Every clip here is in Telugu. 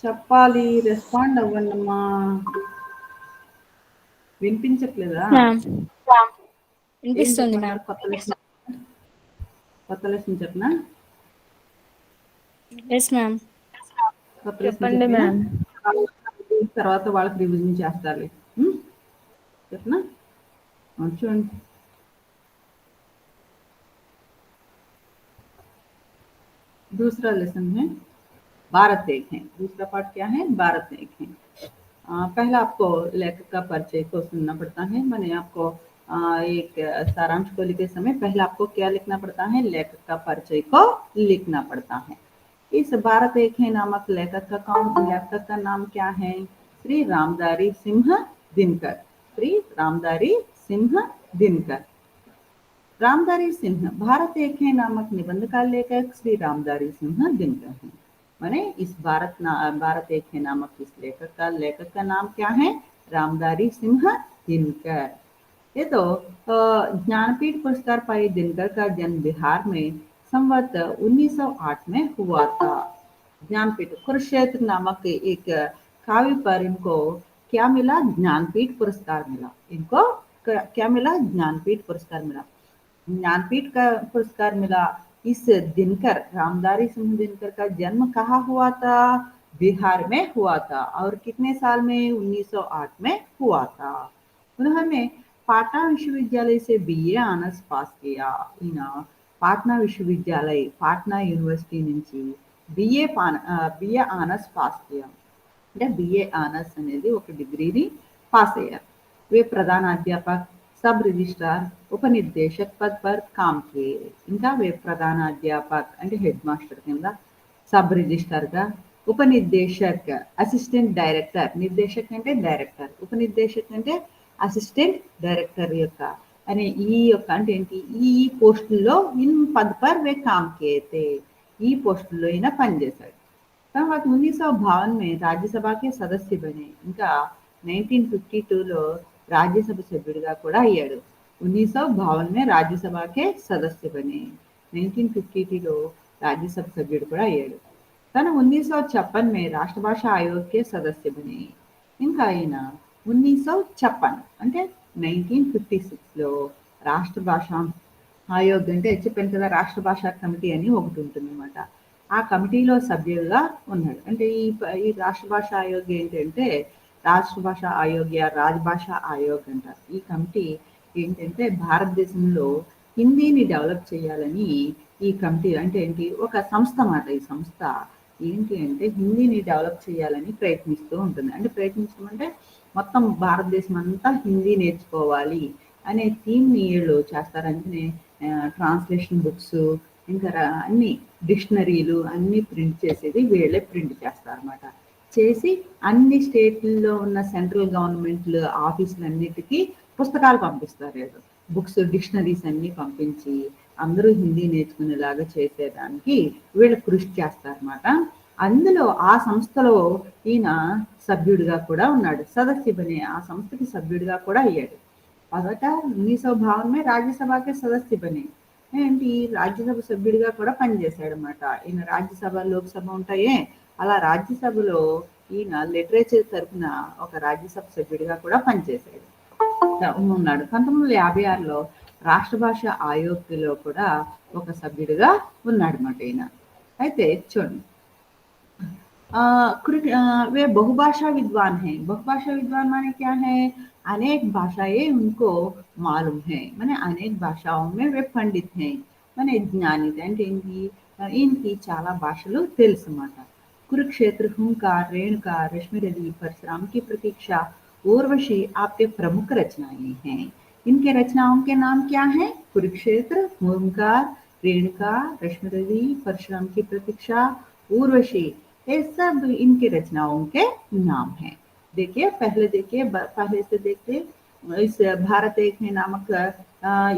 చెప్పాలి, రెస్పాండ్ అవ్వండమ్మా. వినిపించట్లేదా? మ్యామ్ ఏం వినిపిస్తుంది మ్యామ్. చెప్పమంటారు? కొత్త లెసన్ చెప్పనా? Yes ma'am. కొత్త లెసన్ చెప్పండి చెప్పినా మ్యామ్. తర్వాత వాళ్ళకి రివిజన్ చేస్తారు. చెప్పనా? చూడండి. दूसरा लेसन है भारत एक है। दूसरा पार्ट क्या है? भारत एक है। पहला आपको लेखक का परिचय को सुनना पड़ता है। मैंने आपको एक सारांश को लिखते समय पहले आपको क्या लिखना पड़ता है? लेखक का परिचय को लिखना पड़ता है। इस भारत एक है नामक लेखक का नाम क्या है? श्री रामधारी सिंह दिनकर। श्री रामधारी सिंह दिनकर। रामधारी सिंह भारत एक है नामक निबंध का लेखक श्री रामधारी सिंह दिनकर है। माने इस भारत एक है नामक इस लेखक का नाम क्या है? रामधारी सिंह दिनकर। ये तो ज्ञानपीठ पुरस्कार पाए दिनकर का जन्म बिहार में संवत 1908 में हुआ था। ज्ञानपीठ कुरुक्षेत्र नामक एक काव्य पर इनको क्या मिला? ज्ञानपीठ पुरस्कार मिला। इनको क्या मिला? ज्ञानपीठ पुरस्कार मिला। ज्ञानपीठ का पुरस्कार मिला। इस दिनकर रामधारी सिंह दिनकर का जन्म कहाँ हुआ था? बिहार में हुआ था। और कितने साल में? 1908 में हुआ था। उन्होंने पाटना विश्वविद्यालय से बीए ऑनर्स पास किया। పాట్నా విశ్వవిద్యాలయ పాట్నా యూనివర్సిటీ నుంచి బిఏ ఆనర్స్ పాస్ किया। అంటే బిఏ ఆనర్స్ అనేది ఒక డిగ్రీని पास అయ్యారు। वे प्रधानाध्यापक सब रजिस्ट्रार उपनिर्देशक पद पर काम किए। ఇంకా वे प्रधानाध्यापक అంటే హెడ్ మాస్టర్ కింద, సబ్ రిజిస్ట్రార్ గా, ఉపనిర్దేశక్ అసిస్టెంట్ డైరెక్టర్, నిర్దేశక్ అంటే డైరెక్టర్, ఉపనిర్దేశక్ అంటే అసిస్టెంట్ డైరెక్టర్ యొక్క అనే ఈ యొక్క అంటే ఏంటి? ఈ పోస్టుల్లో ఇన్ పద్ పర్ వే కామ్ కియే थे। ఈ పోస్టుల్లో ఈయన పనిచేశాడు। తర్వాత 1952 में राज्यसभा के सदस्य बने। ఇంకా 1952లో రాజ్యసభ సభ్యుడిగా కూడా అయ్యాడు। 1952 में राज्यसभा के सदस्य बने। 1952లో రాజ్యసభ సభ్యుడు కూడా అయ్యాడు। తను 1956 में राष्ट्र भाषा आयोग के सदस्य बने। ఇంకా ఆయన 1956 అంటే 1956లో రాష్ట్ర భాష ఆయోగ్ అంటే చెప్పాను కదా, రాష్ట్ర భాషా కమిటీ అని ఒకటి ఉంటుందన్నమాట। ఆ కమిటీలో సభ్యులుగా ఉన్నాడు। అంటే ఈ రాష్ట్ర భాషా ఆయోగ్ ఏంటంటే రాష్ట్ర భాష ఆయోగ్ యా రాజభాష ఆయోగ్ అంటారు। ఈ కమిటీ ఏంటంటే భారతదేశంలో హిందీని డెవలప్ చేయాలని ఈ కమిటీ అంటే ఏంటి? ఒక సంస్థ మాట। ఈ సంస్థ ఏంటి అంటే హిందీని డెవలప్ చేయాలని ప్రయత్నిస్తూ ఉంటుంది। అంటే ప్రయత్నించడం అంటే మొత్తం భారతదేశం అంతా హిందీ నేర్చుకోవాలి అనే థీమ్‌ని వీళ్ళు చేస్తారు। అంటే ట్రాన్స్లేషన్ బుక్స్ ఇంకా అన్ని డిక్షనరీలు అన్నీ ప్రింట్ చేసేది వీళ్ళే ప్రింట్ చేస్తారన్నమాట। చేసి అన్ని స్టేట్‌ల్లో ఉన్న సెంట్రల్ గవర్నమెంట్‌లు ఆఫీసులన్నిటికీ పుస్తకాలు పంపిస్తారు వీళ్ళు। బుక్స్, డిక్షనరీస్ అన్నీ పంపించి అందరూ హిందీ నేర్చుకునేలాగా చేసేదానికి వీళ్ళు కృషి చేస్తారన్నమాట। అందులో ఆ సంస్థలో ఈయన సభ్యుడిగా కూడా ఉన్నాడు। సదస్య బనే ఆ సంస్థకి సభ్యుడిగా కూడా అయ్యాడు। మొదట 1952 में राज्यसभा के सदस्य बने। ఏంటి? రాజ్యసభ సభ్యుడిగా కూడా పనిచేశాడనమాట। ఈయన రాజ్యసభ, లోక్సభ ఉంటాయే, అలా రాజ్యసభలో ఈయన లిటరేచర్ తరపున ఒక రాజ్యసభ సభ్యుడిగా కూడా పనిచేశాడు ఉన్నాడు। 1956లో రాష్ట్ర భాష ఆయోగ్లో కూడా ఒక సభ్యుడిగా ఉన్నాడనమాట ఈయన। అయితే చూడండి, वे बहुभाषा विद्वान हैं। बहुभाषा विद्वान माने क्या है? अनेक भाषाएं उनको मालूम है, माने अनेक भाषाओं में वे पंडित हैं, माने ज्ञानी అంటే ఏంటి? ఈయనకి చాలా భాషలు తెలుసు అన్నమాట। कुरुक्षेत्र, हुंकार, रेणुका, रश्मिरथी, परशुराम की प्रतीक्षा, उर्वशी आपके प्रमुख रचनाएं हैं। इनके रचनाओं के नाम क्या है? कुरुक्षेत्र, हुंकार, रेणुका, रश्मिरथी, परशुराम की प्रतीक्षा, उर्वशी, ये सब इनके रचनाओं के नाम हैं। देखिए पहले से देखते इस भारत एक है नामक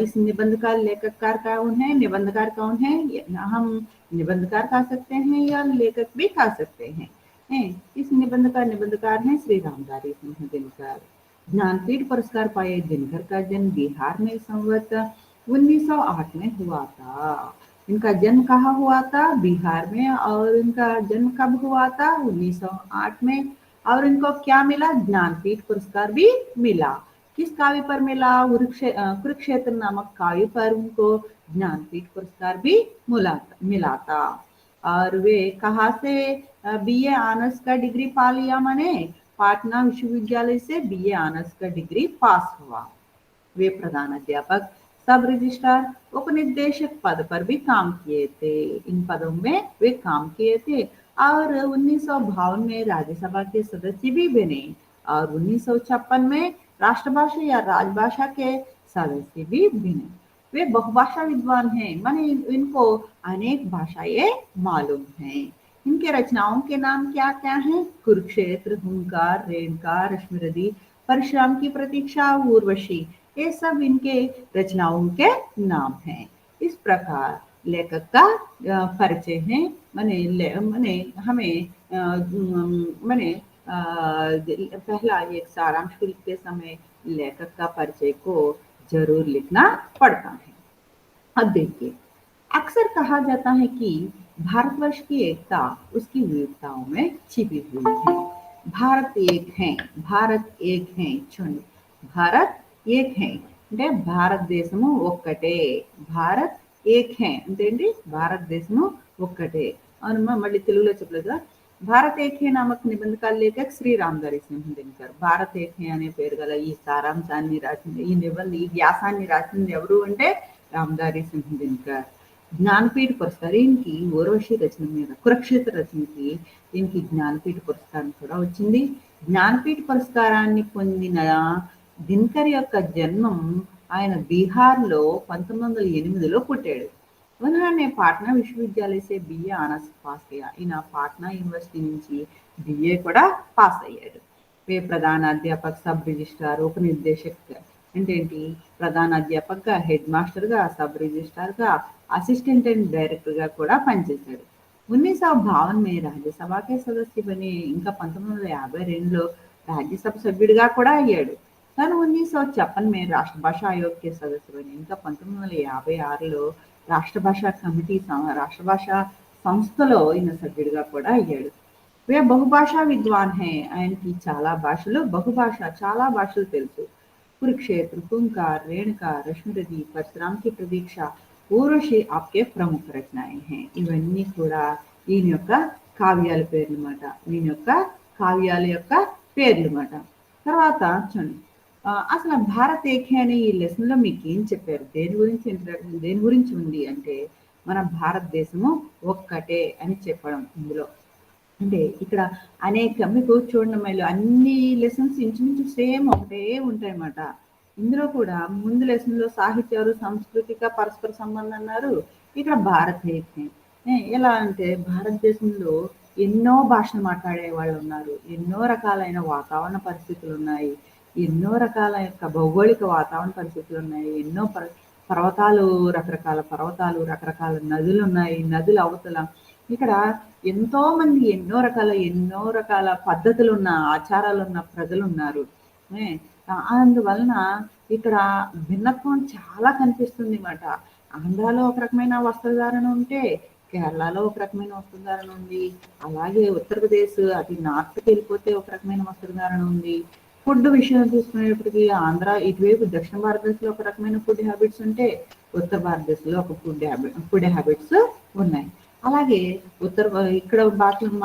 इस निबंध का लेखककार कौन है? निबंधकार कौन है? हम निबंधकार कह सकते हैं या लेखक भी कह सकते हैं। इस निबंध का निबंधकार है श्री रामधारी सिंह दिनकर। ज्ञानपीठ पुरस्कार पाए दिनकर का जन्म बिहार में संवत 1908 में हुआ था। इनका जन्म कहाँ हुआ था? बिहार में। और इनका जन्म कब हुआ था? 1908 में। और इनको क्या मिला? ज्ञानपीठ पुरस्कार भी मिला। किस काव्य पर मिला? कुरुक्षेत्र नामक काव्य पर उनको ज्ञानपीठ पुरस्कार भी मिला था। और वे कहाँ से बीए ऑनर्स का डिग्री पा लिया? मैंने पाटना विश्वविद्यालय से बीए ऑनर्स का डिग्री पास हुआ। वे प्रधान अध्यापक, सब रजिस्ट्रार, उपनिदेशक पद पर भी काम किए थे। इन पदों में वे काम किए थे। और 1952 में राज्यसभा के सदस्य भी बने। और 1956 में राष्ट्रभाषा या राजभाषा के सदस्य भी बने। वे बहुभाषा विद्वान हैं, माने इनको अनेक भाषाएं मालूम हैं। इनके रचनाओं के नाम क्या क्या हैं? कुरुक्षेत्र, हुंकार, रेणुका, रश्मिरथी, परशुराम की प्रतीक्षा, उर्वशी, ये सब इनके रचनाओं के नाम हैं। इस प्रकार लेखक का परिचय है। मने हमें पहला एक सारांश लिखते समय लेखक का परिचय को जरूर लिखना पड़ता है। अब देखिए, अक्सर कहा जाता है कि भारतवर्ष की एकता उसकी विविधताओं में छिपी हुई है। भारत एक है, भारत एक है, చూడండి, భారత్ ఏక్ హై అంటే భారతదేశము ఒక్కటే. భారత్ ఏక్ హై అంటే ఏంటి? భారతదేశము ఒక్కటే. అవునమ్మా, మళ్ళీ తెలుగులో చెప్పలేదు కదా. భారత్ ఏక్ హై నామక నిబంధకాల లేఖक శ్రీ రామధారి సింహ్ దినకర్. భారత్ ఏక్ హై అనే పేరు గల ఈ సారాంశాన్ని రాసింది, ఈ వ్యాసాన్ని రాసింది ఎవరు అంటే రామధారి సింహ్ దినకర్. జ్ఞానపీఠ పురస్కారం ఈయనకి ఊర్వశి రచన మీద, కురుక్షేత్ర రచనకి దీనికి జ్ఞానపీఠ పురస్కారం కూడా వచ్చింది. జ్ఞానపీఠ పురస్కారాన్ని పొందిన దినకర్ యొక్క జన్మం ఆయన బీహార్లో 1908లో పుట్టాడు. उन्होंने पाटना विश्वविद्यालय से बीए ऑनर्स पास किया. ఈయన పాట్నా యూనివర్సిటీ నుంచి बीए కూడా పాస్ అయ్యాడు. वे ప్రధాన అధ్యాపక, సబ్ రిజిస్ట్రార్, ఉపనిర్దేశక్ అంటే ఏంటి? ప్రధాన అధ్యాపకగా, హెడ్ మాస్టర్గా, సబ్ రిజిస్ట్రార్గా, అసిస్టెంట్ అండ్ డైరెక్టర్గా కూడా పనిచేశాడు. 1952 में राज्यसभा के सदस्य बने. ఇంకా 1952లో राज्यसभा సభ్యుడిగా కూడా అయ్యాడు. सन 1956 में राष्ट्रभाषा आयोग के सदस्य बने. ఇంకా 1956లో రాష్ట్రభాషా కమిటీ, రాష్ట్రభాషా సంస్థలో ఈయన సభ్యుడిగా కూడా అయ్యాడు. వే బహుభాషా విద్వాన్ హే. ఆయనకి చాలా భాషలు తెలుసు. కురుక్షేత్ర, हुंकार, रेणुका, रश्मिरथी, परशुराम की प्रतीक्षा, ఊర్వశి आपके प्रमुख రచనాएं हैं. ఇవన్నీ కూడా ఈయన యొక్క కావ్యాల పేర్లు మాట. ఈయన యొక్క కావ్యాల యొక్క పేర్లు మాట. తర్వాత చూడండి, అసలు భారత్ ఏకే అనే ఈ లెసన్లో మీకు ఏం చెప్పారు? దేని గురించి ఉంది అంటే మన భారతదేశము ఒక్కటే అని చెప్పడం ఇందులో. అంటే ఇక్కడ మీకు చూడండి, మళ్ళీ అన్ని లెసన్స్ ఇంచుమించు సేమ్ ఒకటే ఉంటాయన్నమాట. ఇందులో కూడా ముందు లెసన్లో సాహిత్యాలు, సాంస్కృతిక పరస్పర సంబంధం అన్నారు. ఇక్కడ భారత్ ఏకే. ఎలా అంటే భారతదేశంలో ఎన్నో భాషలు మాట్లాడే వాళ్ళు ఉన్నారు. ఎన్నో రకాలైన వాతావరణ పరిస్థితులు ఉన్నాయి. ఎన్నో రకాల యొక్క భౌగోళిక వాతావరణ పరిస్థితులు ఉన్నాయి. ఎన్నో పర్వతాలు, రకరకాల నదులు ఉన్నాయి. నదుల అవతల ఇక్కడ ఎంతో మంది ఎన్నో రకాల పద్ధతులు ఉన్న, ఆచారాలు ఉన్న ప్రజలు ఉన్నారు. అందువలన ఇక్కడ భిన్నత్వం చాలా కనిపిస్తుంది అన్నమాట. ఆంధ్రాలో ఒక రకమైన వస్త్రధారణ ఉంటే కేరళలో ఒక రకమైన వస్త్రధారణ ఉంది. అలాగే ఉత్తరప్రదేశ్ అది నార్త్కి వెళ్ళిపోతే ఒక రకమైన వస్త్రధారణ ఉంది. ఫుడ్ విషయం చూసుకునేటప్పటికి ఆంధ్ర ఇటువైపు దక్షిణ భారతదేశంలో ఒక రకమైన ఫుడ్ హ్యాబిట్స్ ఉంటే ఉత్తర భారతదేశంలో ఒక ఫుడ్ హ్యాబిట్స్ ఉన్నాయి. అలాగే ఇక్కడ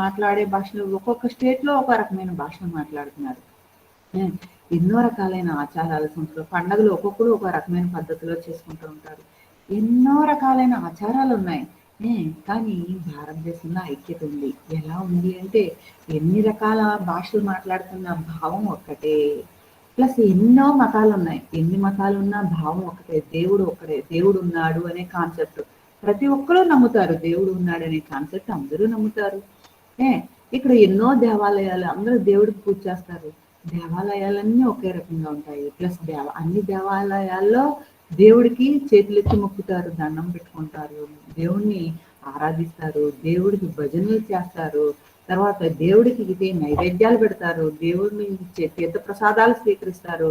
మాట్లాడే భాషలు ఒక్కొక్క స్టేట్లో ఒక రకమైన భాషను మాట్లాడుతున్నారు. ఎన్నో రకాలైన ఆచారాలు, సంస్కృతి, పండుగలు ఒక్కొక్కరు ఒక రకమైన పద్ధతిలో చేసుకుంటూ ఉంటారు. ఎన్నో రకాలైన ఆచారాలు ఉన్నాయి. కానీ భారతదేశంలో ఐక్యత ఉంది. ఎలా ఉంది అంటే ఎన్ని రకాల భాషలు మాట్లాడుతున్న భావం ఒక్కటే. ప్లస్ ఎన్నో మతాలు ఉన్నాయి. ఎన్ని మతాలు ఉన్నా భావం ఒకటే. దేవుడు ఒక్కడే. దేవుడు ఉన్నాడు అనే కాన్సెప్ట్ ప్రతి ఒక్కరూ నమ్ముతారు. దేవుడు ఉన్నాడు అనే కాన్సెప్ట్ అందరూ నమ్ముతారు. ఇక్కడ ఎన్నో దేవాలయాలు, అందరూ దేవుడికి పూజ చేస్తారు. దేవాలయాలన్నీ ఒకే రకంగా ఉంటాయి. ప్లస్ అన్ని దేవాలయాల్లో దేవుడికి చేతులెత్తి మొక్కుతారు, దండం పెట్టుకుంటారు, దేవుణ్ణి ఆరాధిస్తారు, దేవుడికి భజనలు చేస్తారు. తర్వాత దేవుడికి నైవేద్యాలు పెడతారు, దేవుడిని తీర్థ ప్రసాదాలు స్వీకరిస్తారు.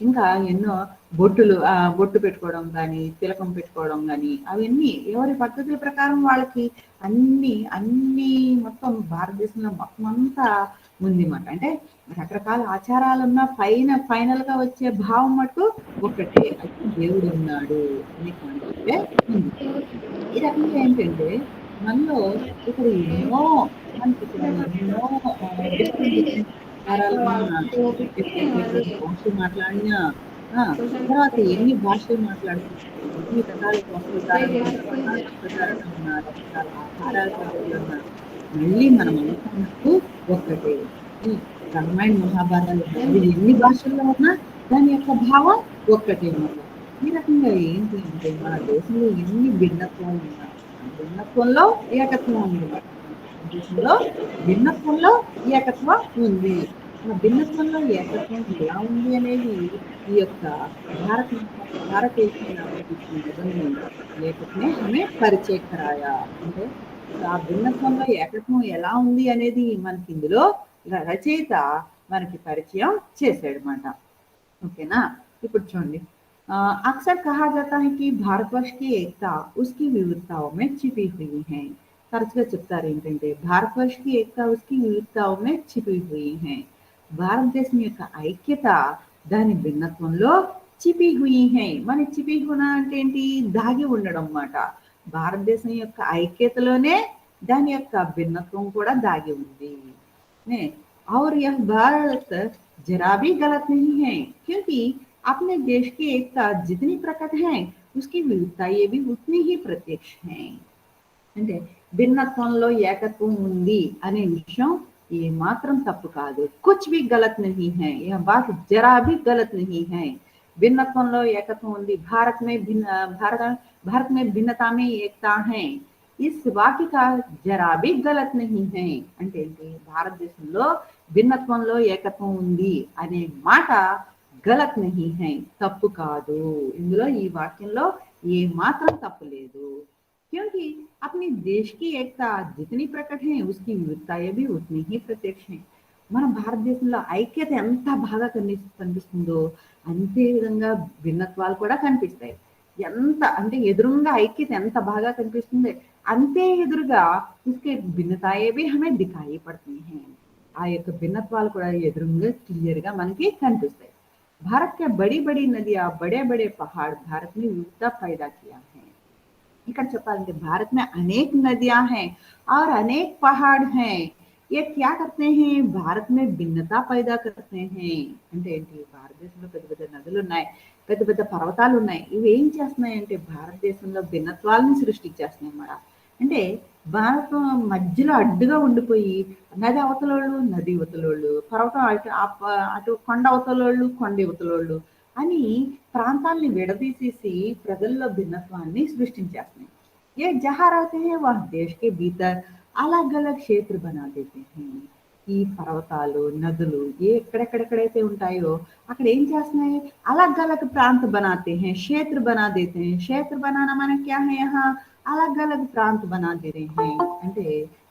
ఇంకా ఎన్నో బొట్టు పెట్టుకోవడం కానీ, తిలకం పెట్టుకోవడం కానీ, అవన్నీ ఎవరి పద్ధతుల ప్రకారం వాళ్ళకి అన్ని మొత్తం భారతదేశంలో మొత్తం అంతా ఉందన్నమాట. అంటే రకరకాల ఆచారాలున్న ఫైనల్‌గా వచ్చే భావం మటుకు ఒక్కటే. అయితే దేవుడు ఉన్నాడు అనే కాన్సెప్టే ఉంది. ఈ రకంగా ఏంటంటే మనలో ఇక్కడ ఎన్నో మనకిక్కడ ఎన్నో డిఫరెంట్ డిఫరెంట్ ఆచారాలున్నా, డిఫరెంట్ డిఫరెంట్ భాషలు మాట్లాడినా, ఆ! తర్వాత ఎన్ని భాషలు మాట్లాడుతున్నా, ఎన్ని రకాల వస్త్రధారణలున్నా, వస్త్రధారణలున్నా, రకరకాల ఆహారాల పద్ధతులున్నా, మళ్ళీ మనమంతా మటుకు ఒక్కటే. హ్మ్. రామాయణ మహాభారతాలు అవి ఎన్ని భాషల్లో ఉన్నా దాని యొక్క భావం ఒక్కటే మాట. ఈ రకంగా ఏంటి అంటే మన దేశంలో ఎన్ని భిన్నత్వాలు ఉన్నా, ఆ భిన్నత్వంలో ఏకత్వం ఉంది. మన దేశంలో భిన్నత్వంలో ఏకత్వం ఉంది. ఆ భిన్నత్వంలో ఏకత్వం ఎలా ఉంది అనేది ఈ యొక్క భారత భారत एक है नाम की निबंध में लेखक ने हमें పరిచయ कराया. అంటే ఆ భిన్నత్వంలో ఏకత్వం ఎలా ఉంది అనేది మనకి ఇందులో రచయిత మనకి పరిచయం చేశాడనమాట. ఓకేనా? ఇప్పుడు చూడండి. अक्सर कहा जाता है कि भारतवर्ष की एकता उसकी विविधताओं में छिपी हुई है. తరచుగా చెప్తారు ఏంటంటే భారతవర్ష కి ఏకతా ఉస్కి వివిధతాओं में छिपी हुई है. భారతదేశం యొక్క ఐక్యత దాని భిన్నత్వంలో చిపి హుయి హై. మన చిపి హునా అంటే ఏంటి? దాగి ఉండడం అన్నమాట. భారతదేశం యొక్క ఐక్యతలోనే దాని యొక్క భిన్నత్వం కూడా దాగి ఉంది. ने और यह भारत जरा भी गलत नहीं है क्योंकि अपने देश की एकता जितनी प्रकट है उसकी विविधता ये भी उतनी ही प्रत्यक्ष है. అంటే భిన్నత్వంలో ఏకత్వం ఉంది అనే విషయం ఏ మాత్రం తప్పు కాదు. కుచ్ भी गलत नहीं है. यह बात जरा भी गलत नहीं है. భిన్నత్వంలో ఏకత్వం ఉంది. भारत में भिन्नता में एकता है. ఇస్ వాక్య కా జరా బి గలత్ నహీ హై. అంటే ఏంటి? భారతదేశంలో భిన్నత్వంలో ఏకత్వం ఉంది అనే మాట గలత్ నహీ హై, తప్పు కాదు. ఇందులో ఈ వాక్యంలో ఏ మాత్రం తప్పు లేదు. क्योंकि अपने देश की एकता जितनी प्रकट है उसकी विविधताएं भी उतनी ही प्रत्यक्ष है. మన భారతదేశంలో ఐక్యత ఎంత బాగా కనిపిస్తుందో అంతే విధంగా భిన్నత్వాలు కూడా కనిపిస్తాయి. ఎంత అంటే ఎదురుగా ఐక్యత ఎంత బాగా కనిపిస్తుంది అంతే ఎదురుగా उसके भिन्नताएं भी हमें दिखाई पड़ती हैं. ఆ యొక్క భిన్నత్వాలు కూడా ఎదురుగా క్లియర్ గా మనకి కనిపిస్తాయి. भारत के बड़ी बड़ी नदियां बड़े बड़े पहाड़ भारत में विविधता पैदा किया है. ఇక్కడ చెప్పాలంటే भारत में अनेक नदियां हैं और अनेक पहाड़ हैं. ये क्या करते हैं? भारत में भिन्नता पैदा करते हैं. అంటే ఏంటి? భారతదేశంలో పెద్ద పెద్ద నదులు ఉన్నాయి, పెద్ద పెద్ద పర్వతాలు ఉన్నాయి. ఇవి ఏం చేస్తున్నాయి అంటే భారతదేశంలో భిన్నత్వాలను సృష్టించేస్తున్నాయి అన్నమాట. అంటే భారతం మధ్యలో అడ్డుగా ఉండిపోయి నది అవతలోళ్ళు నది ఇవతలోళ్ళు, పర్వతం అటు కొండ అవతలోళ్ళు కొండ ఇవతలోళ్ళు అని ప్రాంతాల్ని విడదీసేసి ప్రజల్లో భిన్నత్వాన్ని సృష్టించేస్తున్నాయి. ये जहाँ रहते हैं वह देश के भीतर अलग अलग क्षेत्र बना देते हैं. ఈ పర్వతాలు నదులు ఎక్కడెక్కడెక్కడైతే ఉంటాయో అక్కడ ఏం చేస్తున్నాయి? अलग अलग प्रांत बनाते हैं, क्षेत्र बना देते हैं. क्षेत्र बनाना माने क्या है? यहाँ अलग अलग प्रांत बना दे रहे हैं. అంటే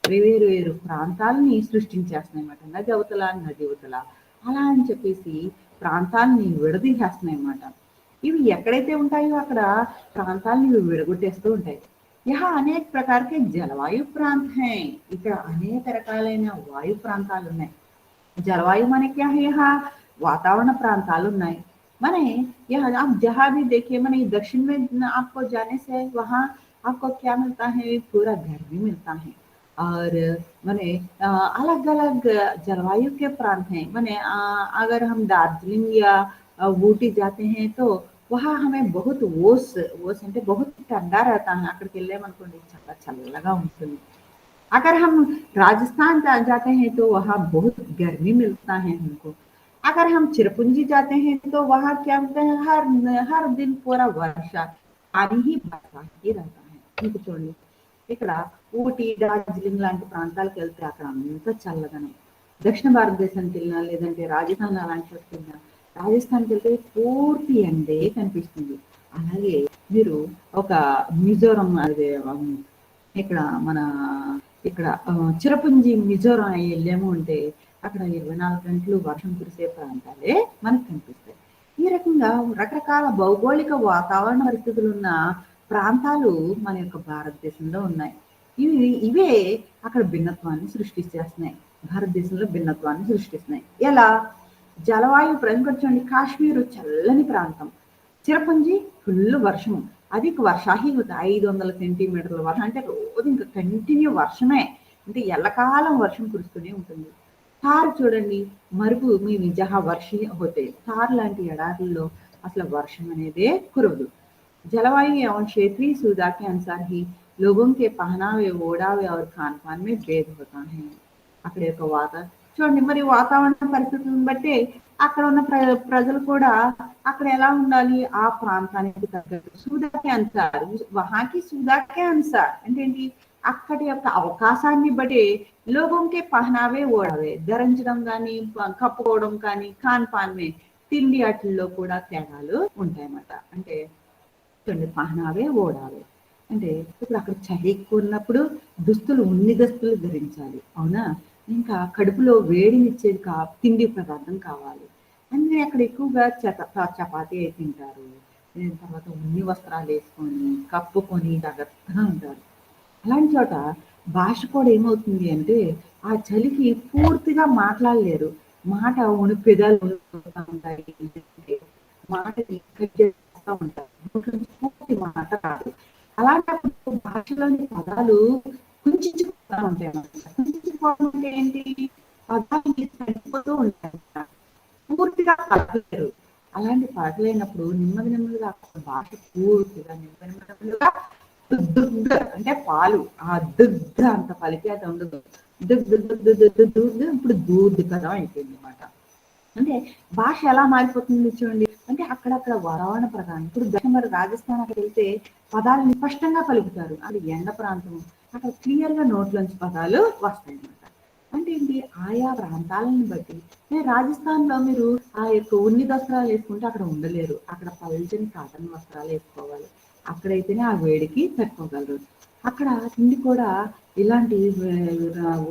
వేరు వేరు ప్రాంతాలని సృష్టించేస్తున్నాయి అన్నమాట. నది అవతల నది అవతల అలా అని చెప్పేసి ప్రాంతాలని విడదీసేస్తున్నాయి అన్నమాట. ఇవి ఎక్కడైతే ఉంటాయో అక్కడ ప్రాంతాలని ఇవి విడగొట్టేస్తూ ఉంటాయి. यहाँ अनेक प्रकार के जलवायु प्रांत हैं. ఇక్కడ అనేక రకాలైన వాయు ప్రాంతాలు ఉన్నాయి. जलवायु माने क्या है? यहाँ वातावरण प्रांताలు ఉన్నాయి. माने यह आप जहाँ भी देखिए, माने दक्षिण में आपको जाने से वहाँ आपको क्या मिलता है? पूरा गर्मी मिलता है. और माने अलग अलग जलवायु के प्रांत हैं. माने अगर हम दार्जिलिंग या ऊटी जाते हैं तो वहाँ हमें बहुत ఓస్ అంటే बहुत ठंडा रहता है. అక్కడికి వెళ్ళామనుకోండి చాలా చల్లగా ఉంటుంది. अगर हम राजस्थान जाते हैं तो वहाँ बहुत गर्मी मिलता है हमको. अगर हम चिरपुंजी जाते हैं तो वहाँ क्या मिलता है? हर दिन पूरा वर्षा पानी ही बरसा ही रहता है. మీకు చూడండి ఇక్కడ ఊటీ డార్జిలింగ్ లాంటి ప్రాంతాలకు వెళ్తే అక్కడ అంతా చల్లదనం. దక్షిణ భారతదేశానికి వెళ్ళినా లేదంటే రాజస్థాన్ అలాంటి చోటుకి వెళ్ళినా రాజస్థాన్కి వెళ్తే పూర్తి ఎండే కనిపిస్తుంది. అలాగే మీరు ఒక మిజోరం అదే ఇక్కడ మన ఇక్కడ చిరపుంజి మిజోరం వెళ్ళాము అంటే అక్కడ 24 గంటలు వర్షం కురిసే ప్రాంతాలే మనకు కనిపిస్తాయి. ఈ రకంగా రకరకాల భౌగోళిక వాతావరణ పరిస్థితులున్న ప్రాంతాలు మన యొక్క భారతదేశంలో ఉన్నాయి. ఇవే అక్కడ భిన్నత్వాన్ని సృష్టించేస్తున్నాయి. భారతదేశంలో భిన్నత్వాన్ని సృష్టిస్తున్నాయి. ఎలా? జలవాయు చూడండి, కాశ్మీరు చల్లని ప్రాంతం, చిరపుంజి ఫుల్ వర్షము, అది వర్షాహి 500 సెంటీమీటర్ల వర్షం, అంటే రోజు ఇంకా కంటిన్యూ వర్షమే, అంటే ఎల్లకాలం వర్షం కురుస్తూనే ఉంటుంది. థార్ చూడండి, మరుపు మీ జహా వర్షి హోతే, థార్ లాంటి ఎడారుల్లో అసలు వర్షం అనేదే కురవదు. जलवायु एवं क्षेत्रीय सुविधा के अनुसार ही लोगों के पहनावे, ओढ़ावे और खान पान में भेद होता है. అక్కడ యొక్క చూడండి, మరి వాతావరణ పరిస్థితులను బట్టి అక్కడ ఉన్న ప్రజలు కూడా అక్కడ ఎలా ఉండాలి, ఆ ప్రాంతానికి తగ్గట్టు సువిధాకే అనుసార్, వహాకి సువిధాకే అనుసార్ అంటే ఏంటి, అక్కడి యొక్క అవకాశాన్ని బట్టి లోగంకే పహనావే ఓడావే, ధరించడం కానీ కప్పుకోవడం కానీ, ఖాన్ పాన్ మే తిండి అట్లలో కూడా తేడాలు ఉంటాయన్నమాట. అంటే పహనావే ఓడావే అంటే ఇప్పుడు అక్కడ చలి ఎక్కువ ఉన్నప్పుడు ఉన్ని దుస్తులు ధరించాలి, అవునా. ఇంకా కడుపులో వేడినిచ్చేది తిండి పదార్థం కావాలి, అంటే అక్కడ ఎక్కువగా చపాతీ అయి తింటారు. తర్వాత ఉన్ని వస్త్రాలు వేసుకొని కప్పుకొని జాగ్రత్తగా ఉంటారు. అలాంటి చోట భాష కూడా ఏమవుతుంది అంటే ఆ చలికి పూర్తిగా మాట్లాడలేరు, మాట పెదాలు ఉంటాయి, మాట చేస్తూ ఉంటారు, పూర్తి మాట రాదు. అలాంటప్పుడు భాషలోని పదాలు కుంచుకుపోతూ ఉంటాయి అన్నమాట. కుంచుకుపోవడం అంటే ఏంటి, పదాలు చనిపోతూ ఉంటాయి, పూర్తిగా పలకలేరు. అలాంటి పలకలేనప్పుడు నెమ్మదిగా భాష పూర్తిగా నెమ్మదిగా దుగ్ధ అంటే పాలు, ఆ దుగ్ధ అంత పలికి అది ఉండదు, ఇప్పుడు దూద్ కదా అయిపోయింది అనమాట. అంటే భాష ఎలా మారిపోతుంది చూడండి, అంటే అక్కడక్కడ వాతావరణ ప్రకారం. ఇప్పుడు మరి రాజస్థాన్ అక్కడ వెళ్తే పదాలని స్పష్టంగా పలుకుతారు, అది ఎండ ప్రాంతం, అక్కడ క్లియర్ గా నోట్లోంచి పదాలు వస్తాయి అన్నమాట. అంటే ఏంటి, ఆయా ప్రాంతాలను బట్టి రాజస్థాన్ లో మీరు ఆ యొక్క ఉన్ని వస్త్రాలు వేసుకుంటే అక్కడ ఉండలేరు, అక్కడ పల్చని కాటన్ వస్త్రాలు వేసుకోవాలి, అక్కడైతేనే ఆ వేడికి తట్టుకోగలరు. అక్కడ తిండి కూడా ఇలాంటి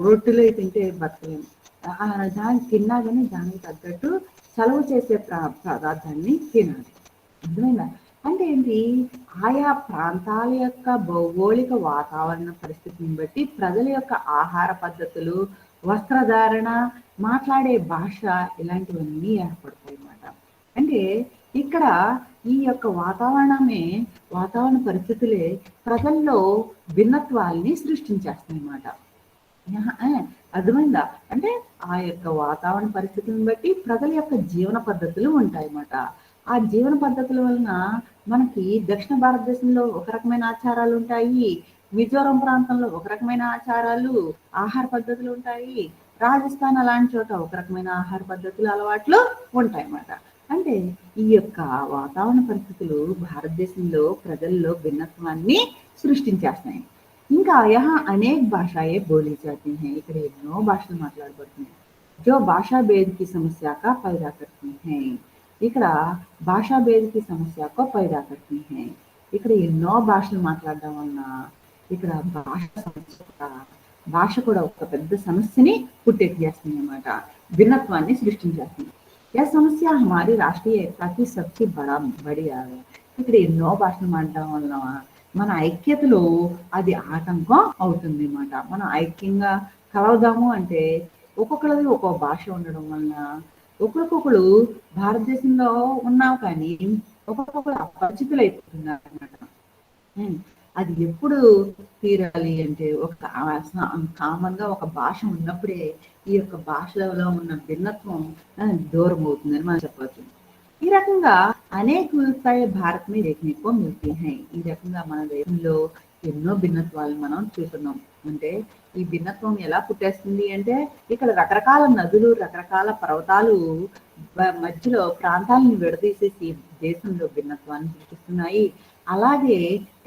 రొట్టెలు తింటే బతకలేము, దాన్ని తిన్నా కానీ దానికి తగ్గట్టు చలువ చేసే పదార్థాన్ని తినాలి, అర్థమైందా. అంటే ఏంటి, ఆయా ప్రాంతాల యొక్క భౌగోళిక వాతావరణ పరిస్థితిని బట్టి ప్రజల యొక్క ఆహార పద్ధతులు, వస్త్రధారణ, మాట్లాడే భాష ఇలాంటివన్నీ ఏర్పడతాయి అన్నమాట. అంటే ఇక్కడ ఈ యొక్క వాతావరణ పరిస్థితులే ప్రజల్లో భిన్నత్వాల్ని సృష్టించేస్తాయి అన్నమాట. అర్థమైందా, అంటే ఆ యొక్క వాతావరణ పరిస్థితులను బట్టి ప్రజల యొక్క జీవన పద్ధతులు ఉంటాయన్నమాట. ఆ జీవన పద్ధతుల వలన మనకి దక్షిణ భారతదేశంలో ఒక రకమైన ఆచారాలు ఉంటాయి, మిజోరం ప్రాంతంలో ఒక రకమైన ఆచారాలు, ఆహార పద్ధతులు ఉంటాయి, రాజస్థాన్ అలాంటి చోట ఒక రకమైన ఆహార పద్ధతులు, అలవాట్లు ఉంటాయన్నమాట. అంటే ఈ యొక్క వాతావరణ పరిస్థితులు భారతదేశంలో ప్రజల్లో భిన్నత్వాన్ని సృష్టించేస్తాయి. ఇంకా यहाँ अनेक भाषाएं बोली जाती हैं, ఇక్కడ ఎన్నో భాషలు మాట్లాడబడుతున్నాయి, जो भाषा भेद की समस्या का पैदा करती हैं, ఇక్కడ భాషా భేద की समस्या को पैदा करती हैं. ఇక్కడ ఎన్నో భాషలు మాట్లాడడం వలన ఇక్కడ భాష కూడా ఒక పెద్ద సమస్యని పుట్టెక్కేస్తుంది అన్నమాట, భిన్నత్వాన్ని సృష్టించేస్తుంది. यह समस्या हमारी राष्ट्रीय एकता की सबसे बड़ी है. ఇక్కడ ఎన్నో భాషలు మాట్లాడడం వలన మన ఐక్యతలో అది ఆటంకం అవుతుంది అన్నమాట. మనం ఐక్యంగా కలవదాము అంటే ఒక్కొక్కరిది ఒక్కో భాష ఉండడం వలన ఒకరికొకరు భారతదేశంలో ఉన్నాం కానీ ఒక్కొక్కరు అపరిచితులు అయిపోతున్నారు అన్నమాట. అది ఎప్పుడు తీరాలి అంటే ఒక కామన్ గా ఒక భాష ఉన్నప్పుడే ఈ యొక్క భాషలో ఉన్న భిన్నత్వం దూరం అవుతుందని మనం చెప్పవచ్చు. ఈ రకంగా అనేక వివిధతాయే భారత్ में देखने को मिलती हैं. ఈ రకంగా మన దేశంలో ఎన్నో భిన్నత్వాలు మనం చూస్తున్నాం. అంటే ఈ భిన్నత్వం ఎలా పుట్టేస్తుంది అంటే ఇక్కడ రకరకాల నదులు, రకరకాల పర్వతాలు మధ్యలో ప్రాంతాలను విడదీసేసి దేశంలో భిన్నత్వాన్ని సృష్టిస్తున్నాయి. అలాగే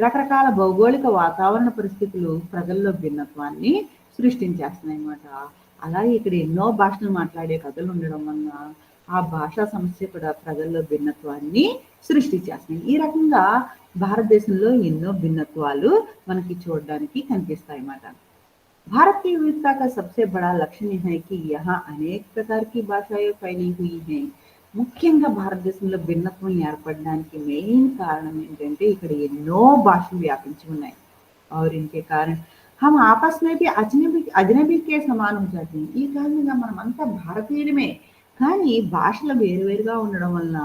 రకరకాల భౌగోళిక వాతావరణ పరిస్థితులు ప్రజల్లో భిన్నత్వాన్ని సృష్టించేస్తున్నాయి అన్నమాట. అలాగే ఇక్కడ ఎన్నో భాషలు మాట్లాడే కథలు ఉండడం వలన ఆ భాషా సమస్య కూడా ప్రజల్లో భిన్నత్వాన్ని సృష్టించేస్తుంది. ఈ రకంగా భారతదేశంలో ఎన్నో భిన్నత్వాలు మనకి చూడడానికి కనిపిస్తాయి అన్నమాట. भारत की विविधता का सबसे बड़ा लक्षण है कि यहाँ अनेक प्रकार की भाषाएं फैली हुई हैं. ముఖ్యంగా భారతదేశంలో భిన్నత్వం ఏర్పడడానికి మెయిన్ కారణం ఏంటంటే ఇక్కడ ఎన్నో భాషలు వ్యాపించి ఉన్నాయి. और इनके कारण हम आपस में भी అజనబీ కే సమాన్ హో జాతే హై. ఈ కారణంగా మనమంతా భారతీయులమే. కానీ భాషలు వేరువేరుగా ఉండడం వలన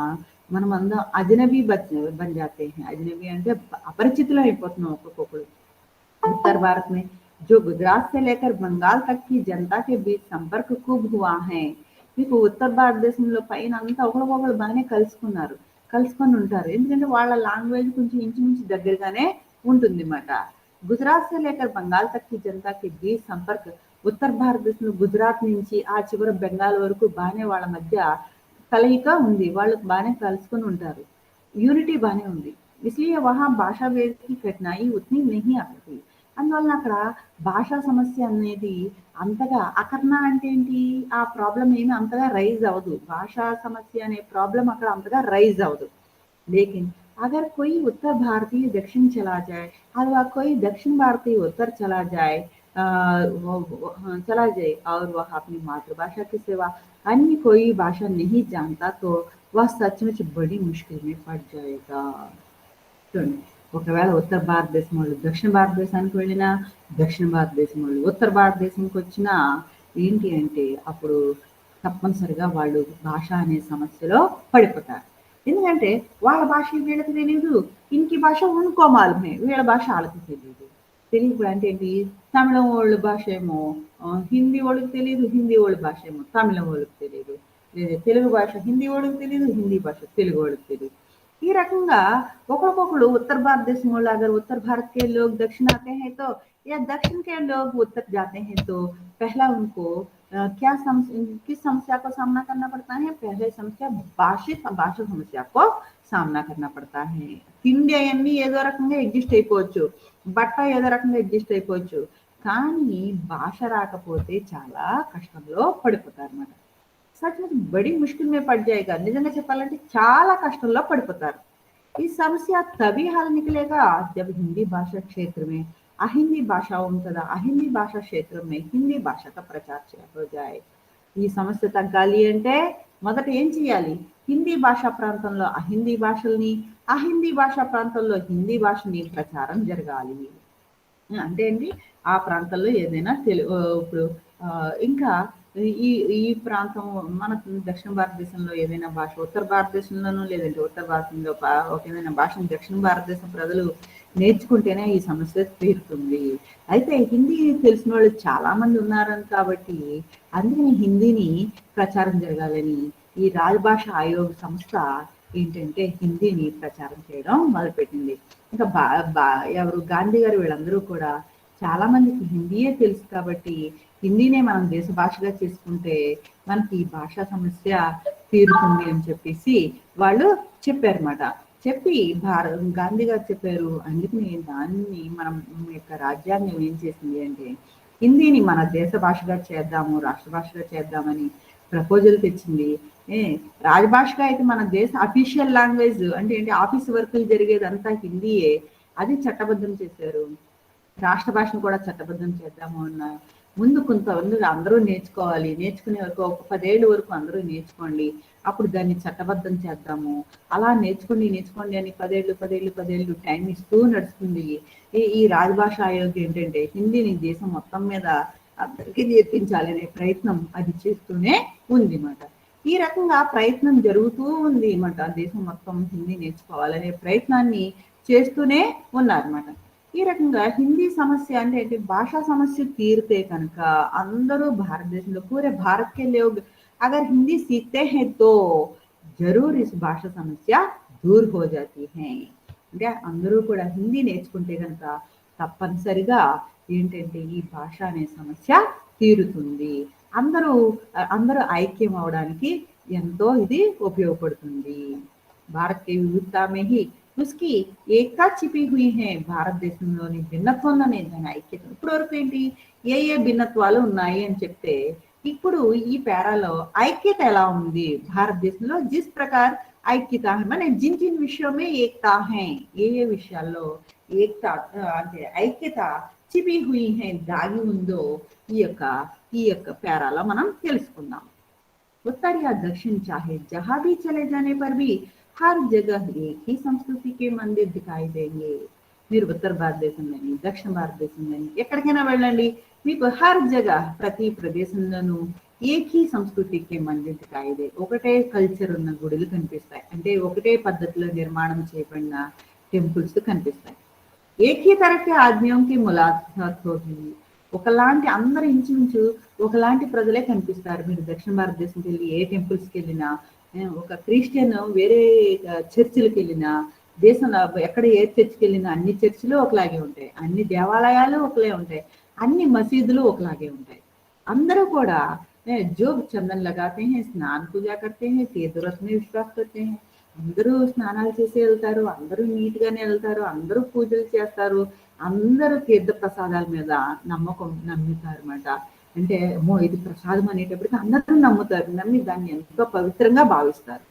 మనమందరం అజనబీ బన్ జాతే హై. అజనబీ అంటే అపరిచితులం అయిపోతున్నాం ఒక్కొక్కడు. उत्तर भारत में जो गुजरात से लेकर बंगाल तक की जनता के बीच संपर्क खूब हुआ है. మీకు ఉత్తర భారతదేశంలో పైన అంతా ఒకరికొకరు బాగానే కలుసుకొని ఉంటారు. ఎందుకంటే వాళ్ళ లాంగ్వేజ్ కొంచెం ఇంచుమించు దగ్గరగానే ఉంటుంది అన్నమాట. గుజరాత్ से लेकर बंगाल तक की जनता के बीच संपर्क ఉత్తర భారతదేశంలో గుజరాత్ నుంచి ఆ చివర బెంగాల్ వరకు బాగానే వాళ్ళ మధ్య కలయిక ఉంది. వాళ్ళు బాగానే కలుసుకొని ఉంటారు. యూనిటీ బాగానే ఉంది. इसलिए वहाँ भाषा भेद की कठिनाई उतनी नहीं आती. అందువలన అక్కడ భాషా సమస్య అనేది అంతగా అకర్ణ అంటే ఏంటి, ఆ ప్రాబ్లం ఏమి అంతగా రైజ్ అవ్వదు. భాషా సమస్య అనే ప్రాబ్లం అక్కడ అంతగా రైజ్ అవ్వదు. लेकिन अगर कोई उत्तर भारतीय दक्षिण चला जाए अथवा कोई दक्षिण भारतीय उत्तर चला जाए और वह अपनी मातृभाषा के सिवा अन्य कोई भाषा नहीं जानता तो वह सचमुच बड़ी मुश्किल में पड़ जाएगा. చూడండి, ఒకవేళ ఉత్తర భారతదేశం వాళ్ళు దక్షిణ భారతదేశానికి వెళ్ళినా, దక్షిణ భారతదేశం వాళ్ళు ఉత్తర భారతదేశంకి వచ్చినా ఏంటి అంటే అప్పుడు తప్పనిసరిగా వాళ్ళు భాష అనే సమస్యలో పడిపోతారు. ఎందుకంటే వాళ్ళ భాష వీళ్ళకి తెలియదు, ఇంకి భాష ఉన్కో మాలూమ్ హై, వీళ్ళ భాష వాళ్ళకి తెలియదు. తెలియదు అంటే ఏంటి, తమిళం వాళ్ళ భాష ఏమో హిందీ వాళ్ళకి తెలియదు, హిందీ వాళ్ళ భాష ఏమో తమిళం వాళ్ళకి తెలియదు, లేదా తెలుగు భాష హిందీ వాళ్ళకి తెలియదు, హిందీ భాష తెలుగు వాళ్ళకి తెలియదు. ఈ రకంగా ఒకరికొకరు उत्तर भारतदेश में अगर उत्तर भारत के लोग दक्षिण आते हैं तो या दक्षिण के लोग उत्तर जाते हैं तो पहला उनको किस समस्या को सामना करना पड़ता है. पहले समस्या భాష సమస్య को సామనా करना पड़ता है. తిండి అవన్నీ ఏదో రకంగా అడ్జస్ట్ అయిపోవచ్చు, బట్ట ఏదో రకంగా అడ్జస్ట్ అయిపోవచ్చు, కానీ భాష రాకపోతే చాలా కష్టంలో పడిపోతారు అన్నమాట. सच में बड़ी मुश्किल में पड़ जाएगा. నిజంగా చెప్పాలంటే చాలా కష్టంలో పడిపోతారు. ఈ సమస్య तभी हल निकलेगा जब हिंदी भाषा क्षेत्र में अहिंदी భాషాओं तथा अहिंदी భాషా क्षेत्र में हिंदी भाषा का प्रचार हो जाए. ఈ సమస్య తగ్గాలి అంటే మొదట ఏం చేయాలి, హిందీ భాషా ప్రాంతంలో అహిందీ భాషల్ని, అహిందీ భాషా ప్రాంతంలో హిందీ భాషని ప్రచారం జరగాలి. అంటే ఏంటి, ఆ ప్రాంతంలో ఏదైనా ఇప్పుడు ఇంకా ఈ ఈ ప్రాంతం మన దక్షిణ భారతదేశంలో ఏదైనా భాష ఉత్తర భారతదేశంలోనూ లేదంటే ఉత్తర భారతంలో ఒక ఏదైనా భాషను దక్షిణ భారతదేశం ప్రజలు నేర్చుకుంటేనే ఈ సమస్య తీరుతుంది. అయితే హిందీ తెలిసిన వాళ్ళు చాలా మంది ఉన్నారని కాబట్టి అందుకని హిందీని ప్రచారం జరగాలని ఈ రాజభాష ఆయోగ్ సంస్థ ఏంటంటే హిందీని ప్రచారం చేయడం మొదలుపెట్టింది. ఇంకా ఎవరు గాంధీ గారు వీళ్ళందరూ కూడా చాలా మందికి హిందీయే తెలుసు కాబట్టి హిందీనే మనం దేశ భాషగా చేసుకుంటే మనకి ఈ భాషా సమస్య తీరుతుంది అని చెప్పేసి వాళ్ళు చెప్పారన్నమాట. చెప్పి గాంధీ గారు చెప్పారు. అందుకని దాన్ని మనం యొక్క రాజ్యాంగం ఏం చేసింది అంటే హిందీని మన దేశ భాషగా చేద్దాము, రాష్ట్ర భాషగా చేద్దామని ప్రపోజల్ తెచ్చింది. రాజభాషగా అయితే మన దేశ అఫీషియల్ లాంగ్వేజ్ అంటే ఏంటి, ఆఫీస్ వర్కులు జరిగేదంతా హిందీయే, అది చట్టబద్ధం చేశారు. రాష్ట్ర భాషను కూడా చట్టబద్ధం చేద్దాము అన్న ముందు కొంతమంది అందరూ నేర్చుకోవాలి, నేర్చుకునే వరకు ఒక 10 ఏళ్ళ వరకు అందరూ నేర్చుకోండి, అప్పుడు దాన్ని చట్టబద్ధం చేద్దాము. అలా నేర్చుకోండి అని 10 ఏళ్ళు టైం ఇస్తూ నడుస్తుంది. ఈ రాజభాష ఆయోగ్ ఏంటంటే హిందీని దేశం మొత్తం మీద అందరికీ నేర్పించాలనే ప్రయత్నం అది చేస్తూనే ఉంది అన్నమాట. ఈ రకంగా ప్రయత్నం జరుగుతూ ఉంది అన్నమాట. దేశం మొత్తం హిందీ నేర్చుకోవాలనే ప్రయత్నాన్ని చేస్తూనే ఉన్నారన్నమాట. ఈ రకంగా హిందీ సమస్య అంటే భాషా సమస్య తీరితే కనుక అందరూ భారతదేశంలో పూరే భారత్ కే లోగ్ अगर हिंदी सीखते हैं तो जरूर इस భాషా సమస్య दूर हो जाती है. అంటే అందరూ కూడా హిందీ నేర్చుకుంటే కనుక తప్పనిసరిగా ఏంటంటే ఈ భాష అనే సమస్య తీరుతుంది. అందరూ ఐక్యం అవడానికి ఎంతో ఇది ఉపయోగపడుతుంది. భారత్ కే వివిధతా మే హీ उसकी ఏకతా छिपी हुई है. భారతదేశంలోని భిన్నత్వంలోనే దాని ఐక్యత. ఇప్పుడు వరకు ఏంటి, ఏ భిన్నత్వాలు ఉన్నాయి అని చెప్తే ఇప్పుడు ఈ పేరాలో ఐక్యత ఎలా ఉంది భారతదేశంలో, జిస్ ప్రకార్ ఐక్యత మన జిన్ జిన్ విషయమే ఏకతా హై, ఏ విషయాల్లో ఏకత అంటే ఐక్యత చిపి హుయి హై దాగి ఉందో ఈ యొక్క పేరాలో మనం తెలుసుకుందాం. उत्तर या दक्षिण चाहे जहां भी चले जाने पर भी हर जगह एक ही संस्कृति के मंदिर दिखाई देंगे। మీరు ఉత్తర భారతదేశం కానీ దక్షిణ భారతదేశం కానీ ఎక్కడికైనా వెళ్ళండి, మీకు హర్ జగह ప్రతి ప్రదేశంలోనూ ఏకీ సంస్కృతికి మందిర్ దిఖాయి దే, ఒకటే కల్చర్ ఉన్న గుడులు కనిపిస్తాయి, అంటే ఒకటే పద్ధతిలో నిర్మాణం చేయబడిన టెంపుల్స్ కనిపిస్తాయి। ఏకీ తరహ ఆద్మియోంకి ములాఖాత్ హోగి, ఒకలాంటి అందరూ ఇంచుమించు ఒకలాంటి ప్రజలే కనిపిస్తారు। మీరు దక్షిణ భారతదేశంకి వెళ్ళి ఏ టెంపుల్స్కి వెళ్ళినా, ఒక క్రిస్టియన్ వేరే చర్చిలకు వెళ్ళినా, దేశంలో ఎక్కడ ఏ చర్చికి వెళ్ళినా అన్ని చర్చిలు ఒకలాగే ఉంటాయి, అన్ని దేవాలయాలు ఒకలే ఉంటాయి, అన్ని మసీదులు ఒకలాగే ఉంటాయి। అందరూ కూడా जो चंदन लगाते हैं, स्नान पूजा करते हैं, तीर्थ व्रत में विश्वास करते हैं, అందరూ స్నానాలు చేసి వెళ్తారు, అందరూ నీట్ గానే వెళ్తారు, అందరూ పూజలు చేస్తారు, అందరూ తీర్థ ప్రసాదాల మీద నమ్ముతారు అన్నమాట। అంటే అమ్మో ఇది ప్రసాదం అనేటప్పటికి అందరూ నమ్ముతారు, నమ్మి దాన్ని ఎంతో పవిత్రంగా భావిస్తారు।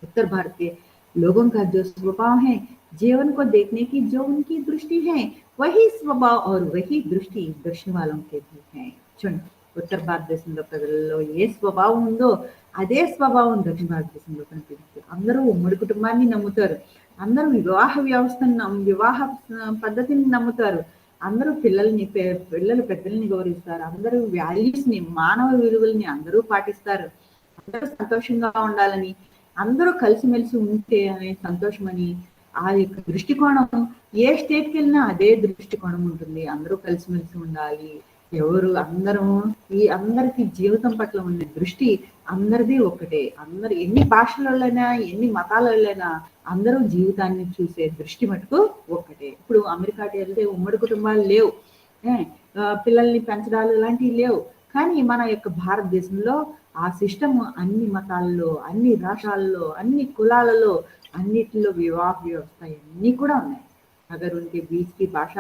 उत्तर भारत के लोगों का जो स्वभाव है, जीवन को देखने की जो उनकी दृष्टि है, वही स्वभाव और वही दृष्टि दक्षिण वालों के भी है। చూడండి, ఉత్తర భారతదేశంలో ప్రజల్లో ఏ స్వభావం ఉందో అదే స్వభావం దక్షిణ భారతదేశంలో కనిపిస్తుంది। అందరూ ఉమ్మడి కుటుంబాన్ని నమ్ముతారు, అందరూ వివాహ వ్యవస్థను వివాహ పద్ధతిని నమ్ముతారు, అందరూ పిల్లలు పెద్దల్ని గౌరవిస్తారు, అందరూ వాల్యూస్ ని మానవ విలువల్ని అందరూ పాటిస్తారు, అందరూ సంతోషంగా ఉండాలని, అందరూ కలిసిమెలిసి ఉంటే అనే సంతోషమని ఆ యొక్క దృష్టికోణం ఏ స్టేట్కి వెళ్ళినా అదే దృష్టికోణం ఉంటుంది। అందరూ కలిసిమెలిసి ఉండాలి, అందరికీ జీవితం పట్ల ఉన్న దృష్టి అందరిది ఒకటే, అందరు ఎన్ని భాషలైనా ఎన్ని మతాలైనా అందరూ జీవితాన్ని చూసే దృష్టి మటుకు ఒక్కటే। ఇప్పుడు అమెరికాకి వెళ్తే ఉమ్మడి కుటుంబాలు లేవు, పిల్లల్ని పెంచడాలు ఇలాంటివి లేవు, కానీ మన యొక్క భారతదేశంలో ఆ సిస్టమ్ అన్ని మతాల్లో, అన్ని రాష్ట్రాల్లో, అన్ని కులాలలో, అన్నిటిలో వివాహ వ్యవస్థ అన్నీ కూడా ఉన్నాయి। అగర్ ఉన్కే బీచ్ కి భాష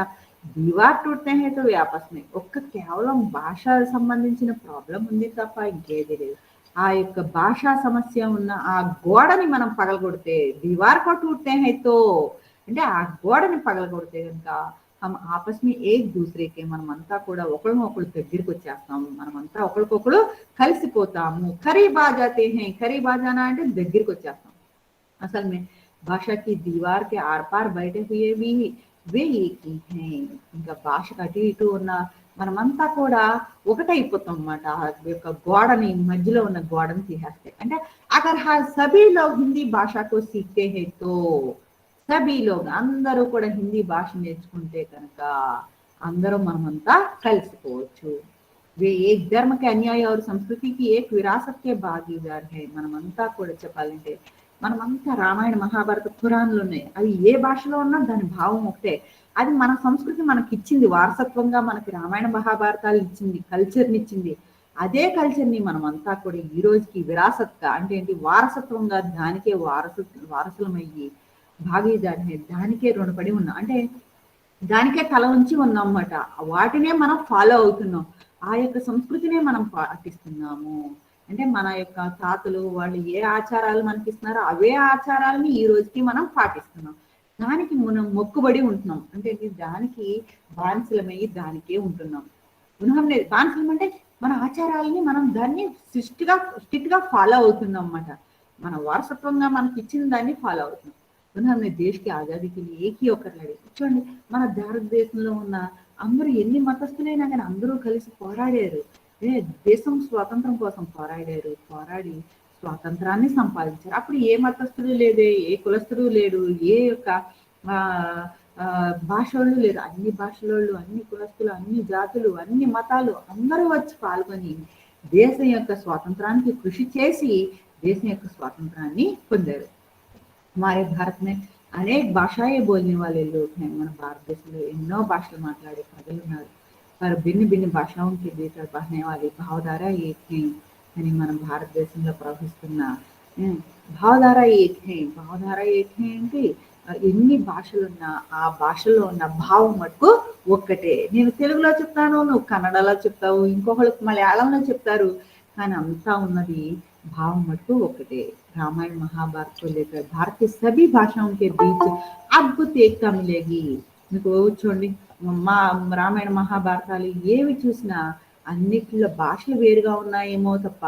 దీవార్ టూట్తే హై తో వ్యాపస్ మే, ఒక్క కేవలం భాష సంబంధించిన ప్రాబ్లం ఉంది తప్ప ఇంకేది లేదు। ఆ యొక్క భాషా సమస్య ఉన్న ఆ గోడని మనం పగలగొడితే, దీవార్ కో టూట్తే హై తో అంటే ఆ గోడని పగలగొడితే కనుక हम आपस में एक दूसरे के మనమంతా కూడా ఒకళ్ళనొకళ్ళు దగ్గరికి వచ్చేస్తాము, మనమంతా ఒకరికొకళ్ళు కలిసిపోతాము। ఖరీబ్ ఆ జాతే హై, ఖరీబ్ ఆ జానా అంటే దగ్గరికి వచ్చేస్తాం। అసలు మే భాషా కి దీవార్ కే ఆర్ పార్ బయటే హుయే भी वे एक ही हैं। ఇంకా భాషకు అటు ఇటు ఉన్న మనమంతా కూడా ఒకటైపోతాం అన్నమాట। ఆ యొక్క గోడని మధ్యలో ఉన్న గోడని తీసేస్తే, అంటే అగర్ సభీ లోగ్ హిందీ భాషా కో సీఖతే హై తో సభీ లోగ్ అందరూ కూడా హిందీ భాష నేర్చుకుంటే కనుక అందరూ మనమంతా కలిసిపోవచ్చు। వే ఏక్ ధర్మ కే అన్యాయ और సంస్కృతి కి ఏక్ విరాసత్ కే భాగీదార్ హై। మనమంతా కూడా చెప్పాలంటే మనమంతా రామాయణ మహాభారత పురాణాలు ఉన్నాయి, అవి ఏ భాషలో ఉన్నా దాని భావం ఒకటే, అది మన సంస్కృతి మనకి ఇచ్చింది, వారసత్వంగా మనకి రామాయణ మహాభారతాలు ఇచ్చింది, కల్చర్ని ఇచ్చింది। అదే కల్చర్ని మనమంతా కూడా ఈ రోజుకి విరాసత్గా అంటే ఏంటి వారసత్వంగా దానికే వారసులమయ్యి భాగీదారి దానికే రుణపడి ఉన్నాం, అంటే దానికే తల ఉంచి ఉన్నాం అన్నమాట। వాటినే మనం ఫాలో అవుతున్నాం, ఆ యొక్క సంస్కృతినే మనం పాటిస్తున్నాము। అంటే మన యొక్క తాతలు వాళ్ళు ఏ ఆచారాలు మనకి ఇస్తున్నారో అవే ఆచారాలని ఈ రోజుకి మనం పాటిస్తున్నాం, దానికి మనం మొక్కుబడి ఉంటున్నాం, అంటే దానికి బానిసలమయ్యి దానికే ఉంటున్నాం। బానిసలం అంటే మన ఆచారాలని మనం దాన్ని స్ట్రిక్ట్ గా ఫాలో అవుతున్నాం అన్నమాట, మన వారసత్వంగా మనకి ఇచ్చిన దాన్ని ఫాలో అవుతున్నాం। उन्होंने देश की आजादी के लिए एक ही होकर लड़े। చూడండి, మన భారతదేశంలో ఉన్న అందరూ ఎన్ని మతస్థులైనా కానీ అందరూ కలిసి పోరాడారు, దేశం స్వాతంత్రం కోసం పోరాడి స్వాతంత్రాన్ని సంపాదించారు। అప్పుడు ఏ మతస్థుడు లేదే, ఏ కులస్థుడు లేడు, ఏ యొక్క భాషలు లేరు, అన్ని భాషలోళ్ళు, అన్ని కులస్థులు, అన్ని జాతులు, అన్ని మతాలు అందరూ వచ్చి పాల్గొని దేశం యొక్క స్వాతంత్రానికి కృషి చేసి దేశం యొక్క స్వాతంత్రాన్ని పొందారు। हमारे भारत में अनेक भाषाएं बोलने वाले लोग हैं। మన భారతదేశంలో ఎన్నో భాషలు మాట్లాడే ప్రజలు ఉన్నారు, पर भिन्न भिन्न भाषाओं के भीतर बहने वाली भावधारा एक है। यानी మన భారతదేశంలో ప్రవహిస్తున్న భావధార ఏక్ హే అంటే ఎన్ని భాషలున్నా ఆ భాషలో ఉన్న భావం మటుకు ఒక్కటే। నేను తెలుగులో చెప్తాను, నువ్వు కన్నడలో చెప్తావు, ఇంకొకళ్ళకి మలయాళంలో చెప్తారు, కానీ అంతా ఉన్నది भाव मटको ఒకటే। रामायण महाभारत को लेकर भारत के सभी भाषाओं के बीच अद्भुत एकता मिलेगी। మీకు చూడండి, రామాయణ మహాభారతాలు ఏవి చూసినా అన్నిటిలో భాషలు వేరుగా ఉన్నాయేమో తప్ప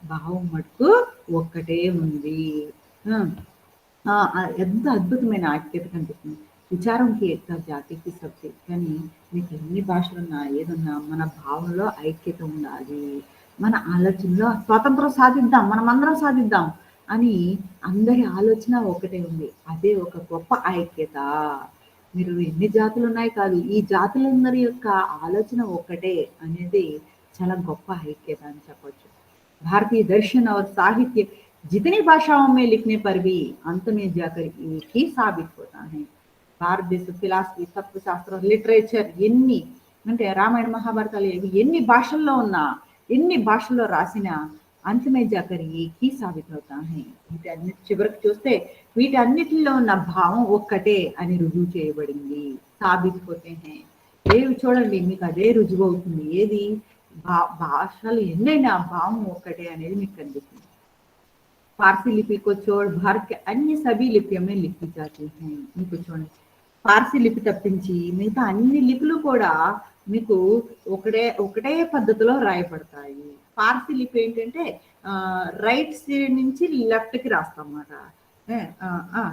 భావం మటుకు ఒక్కటే ఉంది. ఎంత అద్భుతమైన ఐక్యత కనిపిస్తుంది. విచారంకి ఏకత, జాతికి సబ్కి. కానీ మీకు ఎన్ని భాషలున్నా ఏదున్నా మన భావంలో ఐక్యత ఉండాలి. మన ఆలోచనలో స్వాతంత్రం సాధిద్దాం, మనమందరం సాధిద్దాం అని అందరి ఆలోచన ఒకటే ఉంది. అదే ఒక గొప్ప ఐక్యత. మీరు ఎన్ని జాతులు ఉన్నాయి కాదు, ఈ జాతులందరి యొక్క ఆలోచన ఒక్కటే అనేది చాలా గొప్ప ఐక్యత అని చెప్పొచ్చు. भारतीय दर्शन और साहित्य जितनी भाषाओं में लिखने पर भी अंत में जाकर एक ही साबित होता है. భారతదేశ ఫిలాసఫీ, తత్వశాస్త్రం, లిటరేచర్ ఎన్ని అంటే రామాయణ మహాభారతాలు ఎన్ని భాషల్లో ఉన్నా, ఎన్ని భాషల్లో రాసినా అంతమే జాకర్ ఏకీ సాబిత్ అవుతా హై. వీటన్నిటి చివరికి చూస్తే వీటన్నిటిలో ఉన్న భావం ఒక్కటే అని రుజువు చేయబడింది. సాబిత్ హోతే హై. ఏవి చూడండి మీకు అదే రుజువు అవుతుంది. ఏది భాషలు ఎన్నైనా భావం ఒక్కటే అనేది మీకు కనిపిస్తుంది. फारसी लिपि को छोड़ भारत के अन्य सभी लिपियों में लिखी जाती हैं. మీకు చూడండి పార్సీ లిపి తప్పించి మిగతా అన్ని లిపులు కూడా మీకు ఒకటే పద్ధతిలో రాయబడతాయి. పార్సీ లిపి ఏంటంటే రైట్ సైడ్ నుంచి లెఫ్ట్ కి రాస్తాం అన్నమాట.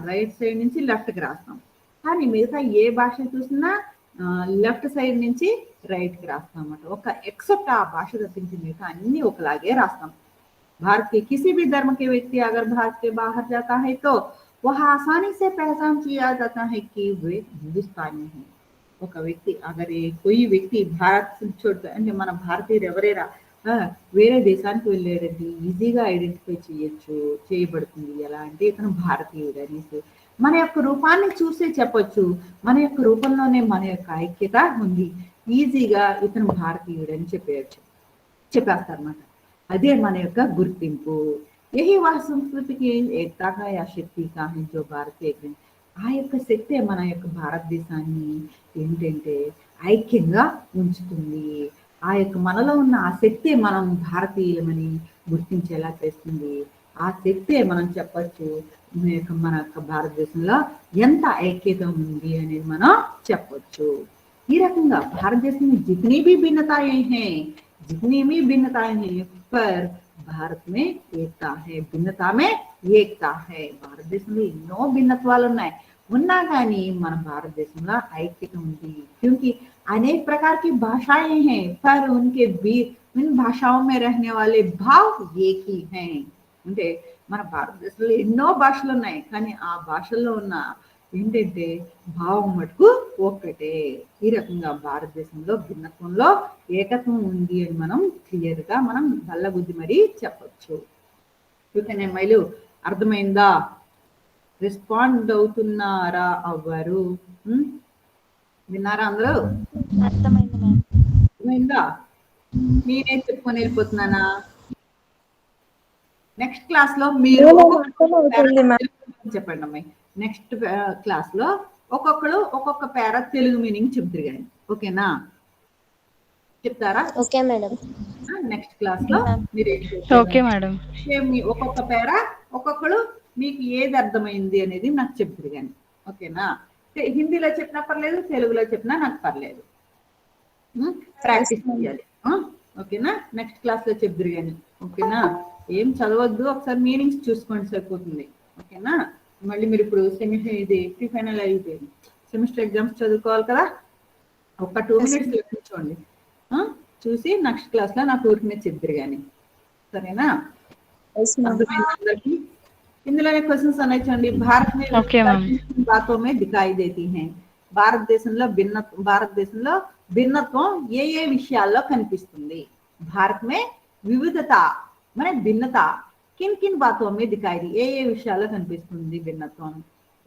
రైట్ సైడ్ నుంచి లెఫ్ట్ కి రాస్తాం. కానీ మిగతా ఏ భాష చూసినా లెఫ్ట్ సైడ్ నుంచి రైట్ కి రాస్తాం అన్నమాట. ఒక ఎక్సెప్ట్ ఆ భాష తప్పించి మిగతా అన్ని ఒకలాగే రాస్తాం. भारत के किसी भी धर्म के व्यक्ति अगर भारत के बाहर जाता है तो वह आसानी से पहचान किया जाता है कि वे हिंदुस्तानी हैं. ఒక వ్యక్తి అగర్ कोई వ్యక్తి భారత్ చూడతా అంటే మన భారతీయులు ఎవరైనా వేరే దేశానికి వెళ్ళారండి ఈజీగా ఐడెంటిఫై చేయబడుతుంది. ఎలా అంటే ఇతను భారతీయుడు అనేసి మన యొక్క రూపాన్ని చూసే చెప్పొచ్చు. మన యొక్క రూపంలోనే మన యొక్క ఐక్యత ఉంది. ఈజీగా ఇతను భారతీయుడు అని చెప్పేస్తారన్నమాట. అదే మన యొక్క గుర్తింపు. यही वह संस्कृति की एकता का या शक्ति का है जो भारतीय ఆ యొక్క శక్తి మన యొక్క భారతదేశాన్ని ఏంటంటే ఐక్యంగా ఉంచుతుంది. ఆ యొక్క మనలో ఉన్న ఆ శక్తి మనం భారతీయులమని గుర్తించేలా చేస్తుంది. ఆ శక్తి మనం చెప్పొచ్చు మన యొక్క భారతదేశంలో ఎంత ఐక్యత ఉంది అనేది మనం చెప్పొచ్చు. ఈ రకంగా భారతదేశంలో जितनी भी भिन्नताएं हैं पर భారత్ మే ఏకతా హై. భిన్నతా మే ఏకతా హై. భారతదేశంలో ఎన్నో భిన్నత్వాలు ఉన్నా కానీ మన భారతదేశంలో ఐక్యత ఉంది. क्योंकि अनेक प्रकार की भाषाएं हैं पर उनके इन भाषाओं में रहने वाले भाव एक ही हैं. అంటే మన భారతదేశంలో ఎన్నో భాషలు ఉన్నాయి కానీ ఆ భాషల్లో ఉన్న ఏంటంటే భావం మటుకు ఒక్కటే. ఈ రకంగా భారతదేశంలో భిన్నత్వంలో ఏకత్వం ఉంది అని మనం క్లియర్ గా మనం బల్లగుద్ది మరీ చెప్పొచ్చు. మైలు అర్థమైందా? రెస్పాండ్ అవుతున్నారా? అవ్వరు విన్నారా అందరూ? అర్థమైందా? నేనే చెప్పుకొని వెళ్ళిపోతున్నానా? నెక్స్ట్ క్లాస్ లో మీరు చెప్పండి అమ్మాయి. నెక్స్ట్ క్లాస్ లో ఒక్కొక్కరు ఒక్కొక్క పేరా తెలుగు మీనింగ్ చెప్తారు కానీ ఓకేనా? చెప్తారా? Okay madam. నెక్స్ట్ క్లాస్ లో మీరు ఓకే మేడం. ఒక్కొక్క పేరా ఒక్కొక్కరు మీకు ఏది అర్థమైంది అనేది నాకు చెప్తారు కానీ ఓకేనా? హిందీలో చెప్పినా పర్లేదు, తెలుగులో చెప్పినా నాకు పర్లేదు. ప్రాక్టీస్ చేయాలి ఓకేనా? నెక్స్ట్ క్లాస్ లో చెప్తారు కానీ ఓకేనా? ఏం చదవద్దు, ఒకసారి మీనింగ్స్ చూసుకోండి సరిపోతుంది ఓకేనా? మళ్ళీ మీరు ఇప్పుడు ఇది ప్రీ ఫైనల్ అయిపోయింది, సెమిస్టర్ ఎగ్జామ్స్ చదువుకోవాలి కదా. ఒక 2 minutes చూడండి, చూసి నెక్స్ట్ క్లాస్ లో నాకు ఊరికి చెప్తారు కానీ సరేనా? ఇందులోనే క్వశ్చన్స్ ఉన్నాయి చూడండి. భారత్ బాతోమే దిఖాయి దేతి హై. భారతదేశంలో భిన్నత్వం ఏ ఏ విషయాల్లో కనిపిస్తుంది? భారత్ మే వివిధత మన భిన్నత కిన్ కిన్ బాతోమే దిఖాయి. ఏ ఏ విషయాల్లో కనిపిస్తుంది భిన్నత్వం?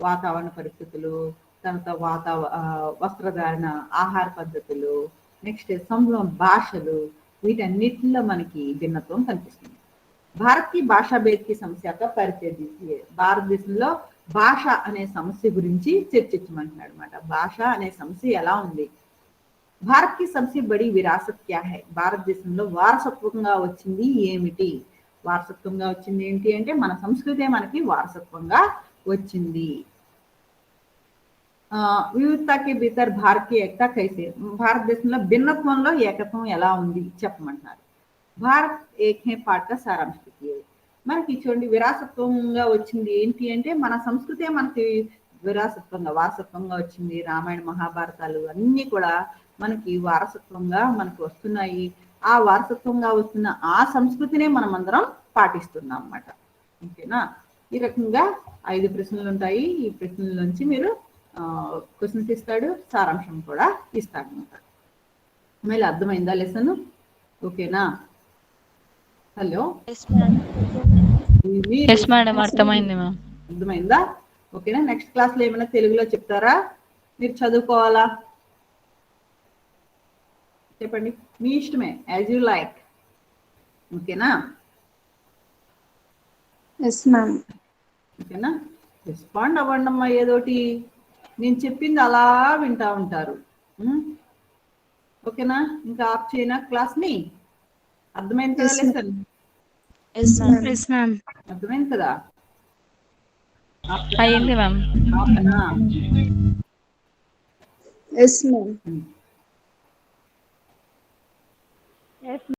వాతావరణ పరిస్థితులు, తర్వాత వస్త్రధారణ, ఆహార పద్ధతులు, నెక్స్ట్ భాషలు, వీటన్నిటిలో మనకి భిన్నత్వం కనిపిస్తుంది. భారత్ కి భాషా భేద్ కి సమస్యగా పరిచయం తీసి భారతదేశంలో భాష అనే సమస్య గురించి చర్చించమంటున్నాడు అనమాట. భాష అనే సమస్య ఎలా ఉంది? భారత్ కి సబ్సే బడి విరాసత్ క్యా హై. భారతదేశంలో వారసత్వంగా వచ్చింది ఏమిటి? వారసత్వంగా వచ్చింది ఏంటి అంటే మన సంస్కృతే మనకి వారసత్వంగా వచ్చింది. వివిధతకి భీతర్ భారతీయ ఏకత కైసే. భారతదేశంలో భిన్నత్వంలో ఏకత్వం ఎలా ఉంది చెప్పమంటున్నారు. భారత్ ఏక్ హే పాట కా సారాంశ లిఖిए। మనకి చూడండి విరాసత్వంగా వచ్చింది ఏంటి అంటే మన సంస్కృతే మనకి విరాసత్వంగా వారసత్వంగా వచ్చింది। రామాయణ మహాభారతాలు అన్నీ కూడా మనకి వారసత్వంగా మనకు వస్తున్నాయి। ఆ వారసత్వంగా వస్తున్న ఆ సంస్కృతినే మనం అందరం పాటిస్తున్నాం అన్నమాట। ఓకేనా? ఈ రకంగా 5 ప్రశ్నలు ఉంటాయి। ఈ ప్రశ్నల నుంచి మీరు క్వశ్చన్స్ ఇస్తాడు, సారాంశం కూడా ఇస్తాడు అన్నమాట। మళ్ళీ అర్థమైందా లెసన్? ఓకేనా? హలో, ఎస్ మేడం, అర్థమైంది మ్యామ్। అర్థమైందా? ఓకేనా? నెక్స్ట్ క్లాస్ లో ఏమైనా తెలుగులో చెప్తారా? మీరు చదువుకోవాలా? చెప్పండి, మీ ఇష్టమే, యాజ్ యూ లైక్। ఓకేనా? Yes ma'am. ఓకేనా? రెస్పాండ్ అవ్వండి అమ్మా, ఏదోటి నేను చెప్పింది అలా వింటా ఉంటారు। ఓకేనా? ఇంకా ఆఫ్ చేయనా క్లాస్ ని? అర్థమైంది కదా లెసన్? ఎస్ మ్యామ్, అర్థమైంది కదా? అయ్యింది మ్యామ్। Yes ma'am.